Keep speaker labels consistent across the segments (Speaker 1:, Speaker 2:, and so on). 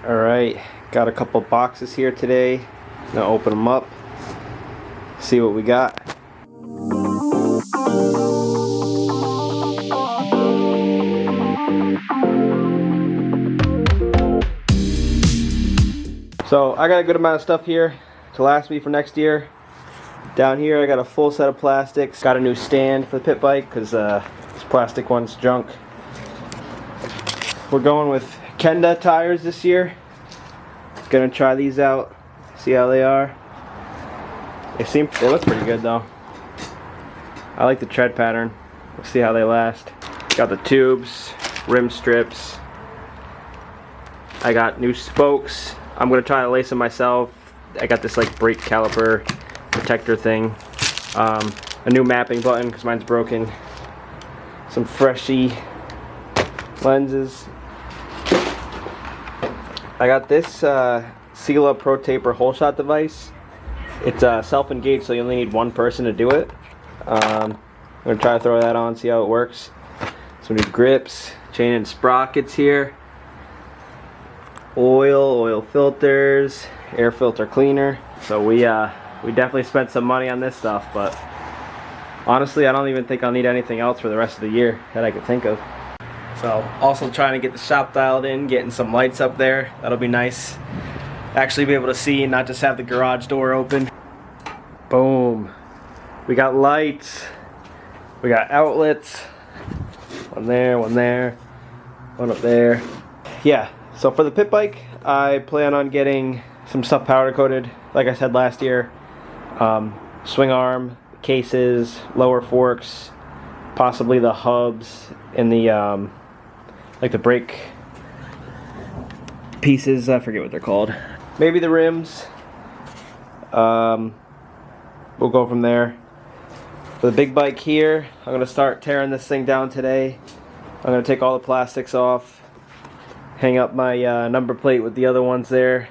Speaker 1: Alright, got a couple boxes here today. Gonna open them up, see what we got. So I got a good amount of stuff here to last me for next year. Down here I got a full set of plastics. Got a new stand for the pit bike because this plastic one's junk. We're going with Kenda tires this year. Gonna try these out, see how they are. They look pretty good though. I like the tread pattern. We'll see how they last. Got the tubes, rim strips. I got new spokes. I'm gonna try to lace them myself. I got this like brake caliper protector thing. A new mapping button because mine's broken. Some freshy lenses. I got this Sela Pro Taper holeshot device. It's self-engaged, so you only need one person to do it. I'm gonna try to throw that on, see how it works. Some new grips, chain and sprockets here. Oil filters, air filter cleaner. So we definitely spent some money on this stuff, but honestly I don't even think I'll need anything else for the rest of the year that I could think of. So also trying to get the shop dialed in, getting some lights up there. That'll be nice. Actually be able to see and not just have the garage door open. Boom. We got lights. We got outlets. One there, one up there. Yeah, so for the pit bike, I plan on getting some stuff powder coated, like I said last year. Swing arm, cases, lower forks, possibly the hubs and the like the brake pieces, I forget what they're called. Maybe the rims. We'll go from there. For the big bike here, I'm going to start tearing this thing down today. I'm going to take all the plastics off, hang up my number plate with the other ones there,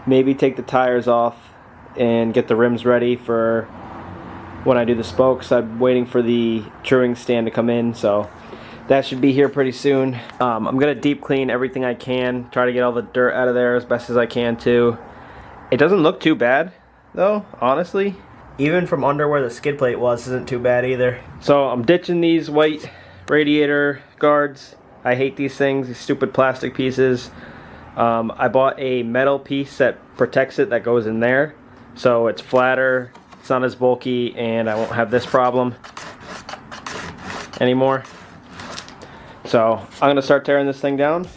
Speaker 1: maybe take the tires off and get the rims ready for when I do the spokes. I'm waiting for the truing stand to come in, so that should be here pretty soon. I'm gonna deep clean everything I can, try to get all the dirt out of there as best as I can too. It doesn't look too bad though, honestly. Even from under where the skid plate was isn't too bad either. So I'm ditching these white radiator guards. I hate these things, these stupid plastic pieces. I bought a metal piece that protects it that goes in there, so it's flatter, it's not as bulky, and I won't have this problem anymore. So I'm gonna start tearing this thing down.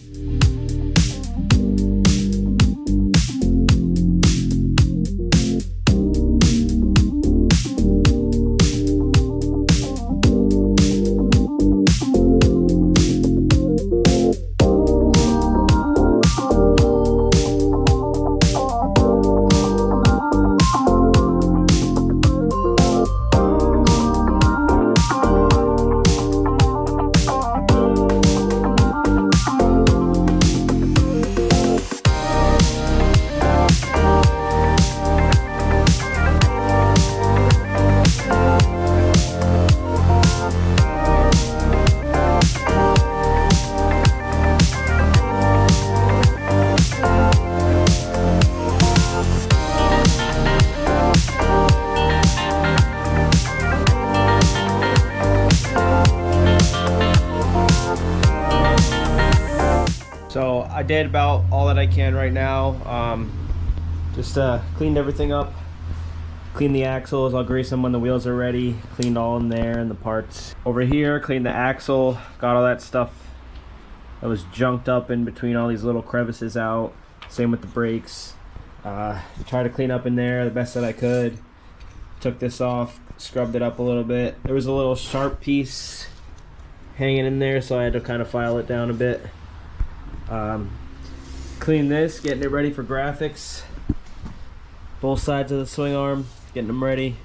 Speaker 1: So I did about all that I can right now. Just cleaned everything up, cleaned the axles. I'll grease them when the wheels are ready. Cleaned all in there and the parts. Over here, cleaned the axle, got all that stuff that was junked up in between all these little crevices out. Same with the brakes. Tried to clean up in there the best that I could. Took this off, scrubbed it up a little bit. There was a little sharp piece hanging in there, so I had to kind of file it down a bit. Clean this, getting it ready for graphics. Both sides of the swing arm, getting them ready.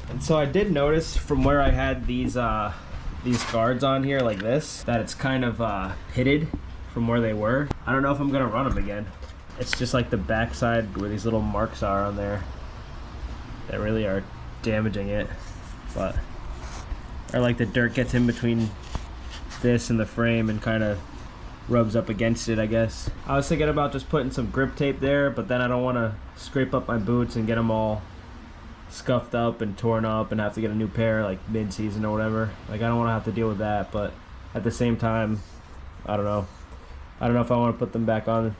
Speaker 1: And so I did notice from where I had these guards on here like this, that it's kind of pitted from where they were. I don't know if I'm gonna run them again. It's just like the back side where these little marks are on there that really are damaging it. But, or like the dirt gets in between this and the frame and kind of rubs up against it, I guess. I was thinking about just putting some grip tape there, but then I don't want to scrape up my boots and get them all scuffed up and torn up and have to get a new pair like mid-season or whatever. Like, I don't want to have to deal with that, but at the same time, I don't know. I don't know if I want to put them back on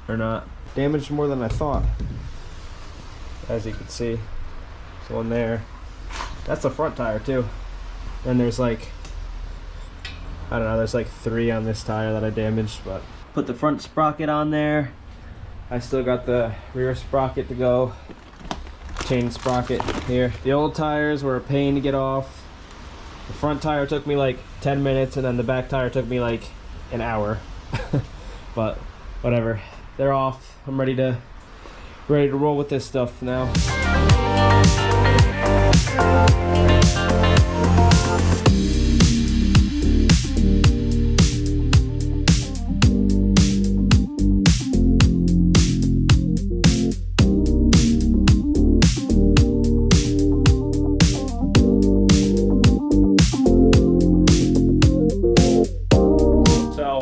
Speaker 1: or not. Damaged more than I thought. As you can see, there's one there. That's the front tire too. And there's like, I don't know, there's like 3 on this tire that I damaged, but put the front sprocket on there. I still got the rear sprocket to go. Chain sprocket here. The old tires were a pain to get off. The front tire took me like 10 minutes and then the back tire took me like an hour. But whatever, they're off. I'm ready to roll with this stuff now.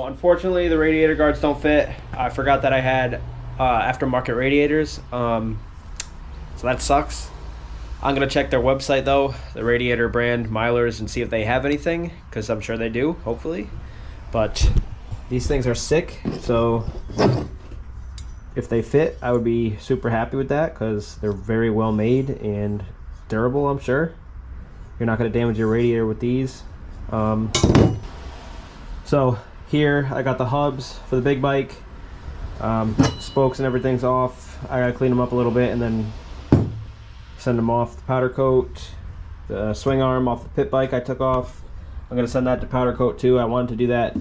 Speaker 1: Unfortunately, the radiator guards don't fit. I forgot that I had aftermarket radiators, so that sucks. I'm gonna check their website though, the Radiator brand, Milers, and see if they have anything, because I'm sure they do, hopefully. But these things are sick, so if they fit, I would be super happy with that, because they're very well made and durable, I'm sure. You're not gonna damage your radiator with these. So here I got the hubs for the big bike. Spokes and everything's off. I gotta clean them up a little bit and then send them off. The powder coat, the swing arm off the pit bike I took off. I'm gonna send that to powder coat too. I wanted to do that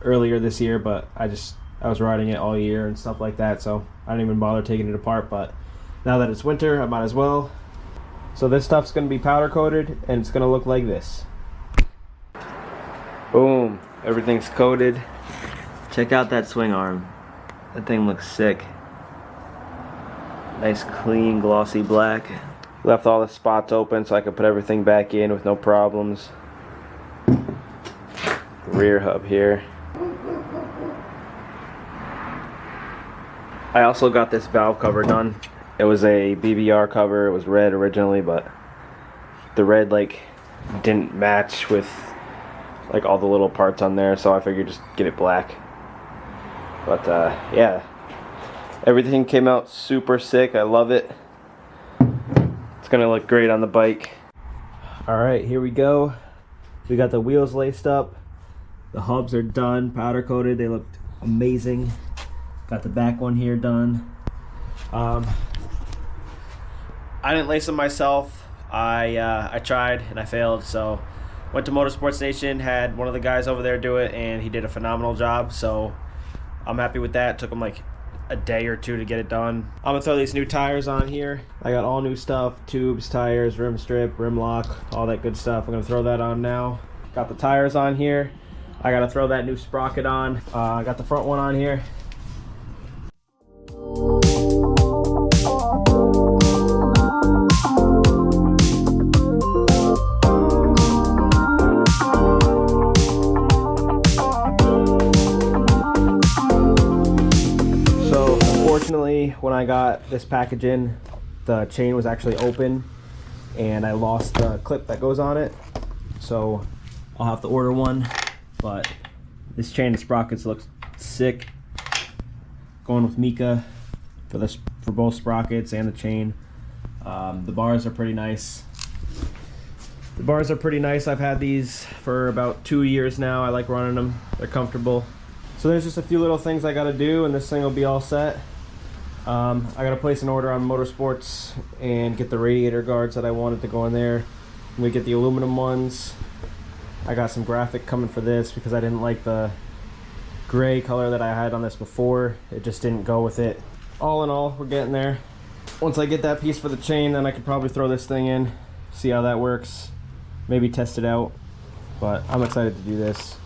Speaker 1: earlier this year, but I was riding it all year and stuff like that, so I didn't even bother taking it apart. But now that it's winter, I might as well. So this stuff's gonna be powder coated and it's gonna look like this. Boom. Everything's coated. Check out that swing arm. That thing looks sick. Nice clean glossy black. Left all the spots open so I could put everything back in with no problems. Rear hub here. I also got this valve cover done. It was a BBR cover. It was red originally, but the red like didn't match with like all the little parts on there, so I figured just get it black. But yeah, everything came out super sick. I love it. It's gonna look great on the bike. All right, here we go. We got the wheels laced up. The hubs are done, powder coated. They looked amazing. Got the back one here done. I didn't lace them myself. I tried and I failed, so went to Motorsports Nation, had one of the guys over there do it, and he did a phenomenal job, so I'm happy with that. It took him like a day or 2 to get it done. I'm gonna throw these new tires on here. I got all new stuff, tubes, tires, rim strip, rim lock, all that good stuff. I'm gonna throw that on now. Got the tires on here. I gotta throw that new sprocket on. I got the front one on here. Unfortunately, when I got this package in, the chain was actually open and I lost the clip that goes on it, so I'll have to order one. But this chain and sprockets looks sick. Going with Mika for both sprockets and the chain. The bars are pretty nice. I've had these for about 2 years now. I like running them. They're comfortable. So there's just a few little things I got to do and this thing will be all set. I gotta place an order on Motorsports and get the radiator guards that I wanted to go in there. We get the aluminum ones. I got some graphic coming for this because I didn't like the gray color that I had on this before. It just didn't go with it. All in all, we're getting there. Once I get that piece for the chain, then I could probably throw this thing in, see how that works, maybe test it out. But I'm excited to do this.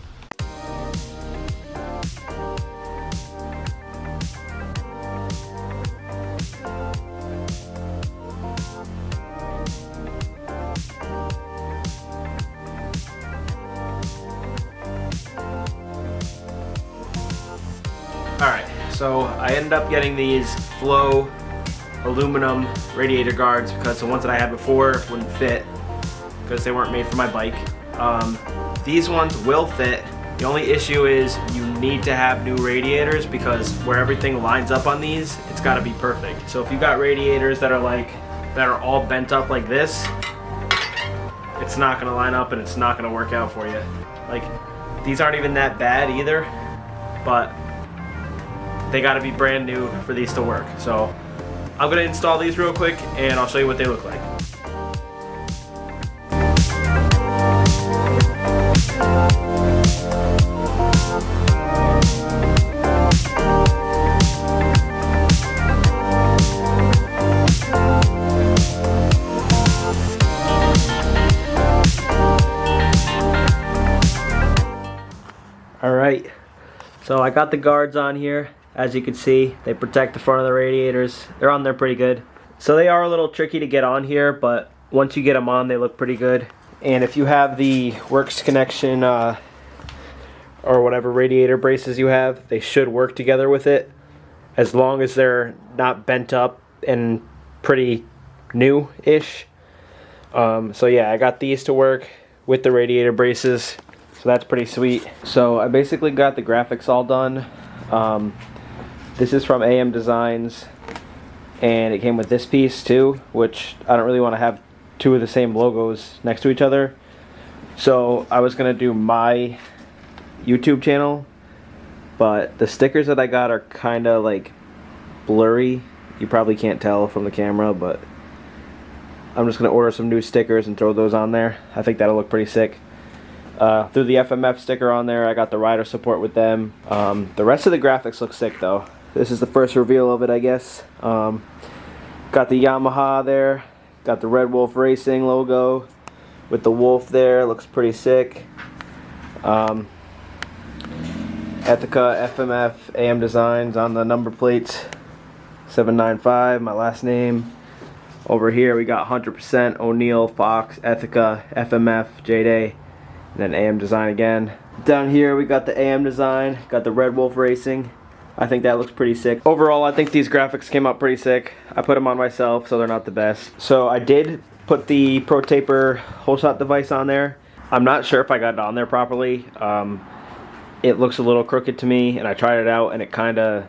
Speaker 1: I ended up getting these Flow aluminum radiator guards because the ones that I had before wouldn't fit because they weren't made for my bike. These ones will fit. The only issue is you need to have new radiators because where everything lines up on these, it's got to be perfect. So if you got radiators that are all bent up like this, it's not going to line up and it's not going to work out for you. Like, these aren't even that bad either, but they got to be brand new for these to work. So I'm going to install these real quick and I'll show you what they look like. Alright, so I got the guards on here. As you can see, they protect the front of the radiators. They're on there pretty good. So they are a little tricky to get on here, but once you get them on, they look pretty good. And if you have the Works connection or whatever radiator braces you have, they should work together with it, as long as they're not bent up and pretty new-ish. So yeah, I got these to work with the radiator braces. So that's pretty sweet. So I basically got the graphics all done. This is from AM Designs, and it came with this piece too, which I don't really want to have two of the same logos next to each other. So I was gonna do my YouTube channel, but the stickers that I got are kind of like blurry. You probably can't tell from the camera, but I'm just gonna order some new stickers and throw those on there. I think that'll look pretty sick. Threw the FMF sticker on there. I got the rider support with them. The rest of the graphics look sick though. This is the first reveal of it, I guess. Got the Yamaha there. Got the Red Wolf Racing logo with the wolf there. Looks pretty sick. Ethica FMF AM Designs on the number plates. 795, my last name. Over here we got 100% O'Neill, Fox, Ethica, FMF, J-Day. And then AM Design again. Down here we got the AM Design, got the Red Wolf Racing. I think that looks pretty sick. Overall, I think these graphics came out pretty sick. I put them on myself, so they're not the best. So I did put the Pro Taper holeshot device on there. I'm not sure if I got it on there properly. It looks a little crooked to me, and I tried it out, and it kind of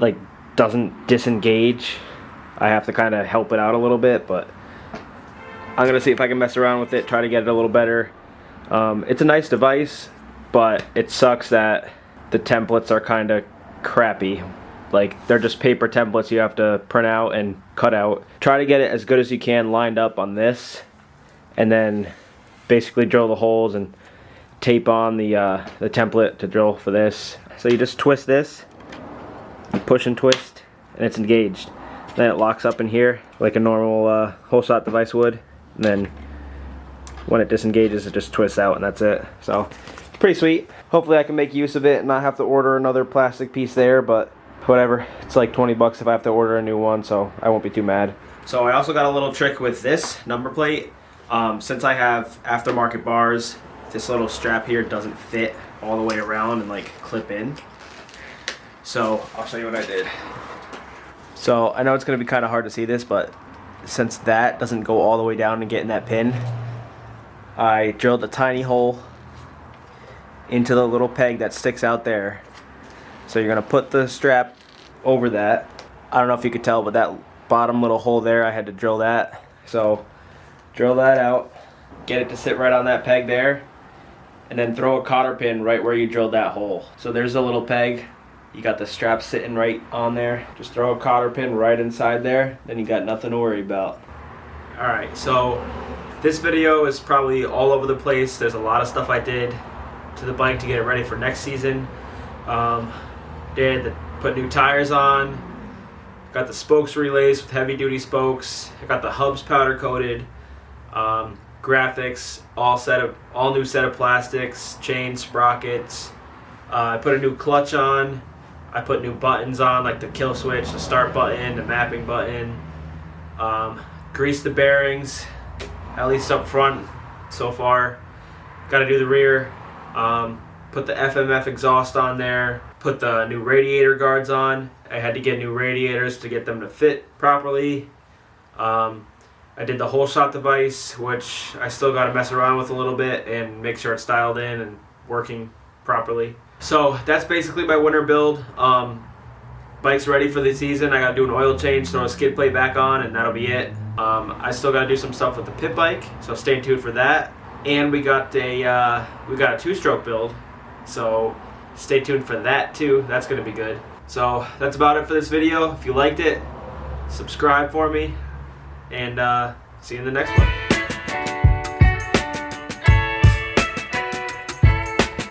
Speaker 1: like doesn't disengage. I have to kind of help it out a little bit, but I'm gonna see if I can mess around with it, try to get it a little better. It's a nice device, but it sucks that the templates are kind of crappy. Like, they're just paper templates you have to print out and cut out. Try to get it as good as you can lined up on this, and then basically drill the holes and tape on the template to drill for this. So you just twist this, you push and twist, and it's engaged. Then it locks up in here like a normal holeshot device would, and then when it disengages, it just twists out, and that's it. So it's pretty sweet. Hopefully I can make use of it and not have to order another plastic piece there, but whatever. It's like 20 bucks if I have to order a new one, so I won't be too mad. So I also got a little trick with this number plate. Since I have aftermarket bars, this little strap here doesn't fit all the way around and like clip in. So I'll show you what I did. So I know it's going to be kind of hard to see this, but since that doesn't go all the way down and get in that pin, I drilled a tiny hole into the little peg that sticks out there. So you're going to put the strap over that. I don't know if you could tell, but that bottom little hole there, I had to drill that. So drill that out, get it to sit right on that peg there, and then throw a cotter pin right where you drilled that hole. So there's a little peg. You got the strap sitting right on there. Just throw a cotter pin right inside there, then you got nothing to worry about. Alright, so this video is probably all over the place. There's a lot of stuff I did to the bike to get it ready for next season. Put new tires on, got the spokes relaced with heavy duty spokes, I got the hubs powder coated, graphics, all new set of plastics, chains, sprockets. I put a new clutch on. I put new buttons on, like the kill switch, the start button, the mapping button. Greased the bearings, at least up front so far. Got to do the rear. Put the FMF exhaust on there. put the new radiator guards on. I had to get new radiators to get them to fit properly. I did the holeshot device, which I still got to mess around with a little bit and make sure it's dialed in and working properly. So that's basically my winter build. Bike's ready for the season. I got to do an oil change, throw a skid plate back on, and that'll be it. I still got to do some stuff with the pit bike, so stay tuned for that. And we got a two-stroke build, so stay tuned for that too. That's going to be good. So that's about it for this video. If you liked it, subscribe for me, and see you in the next one.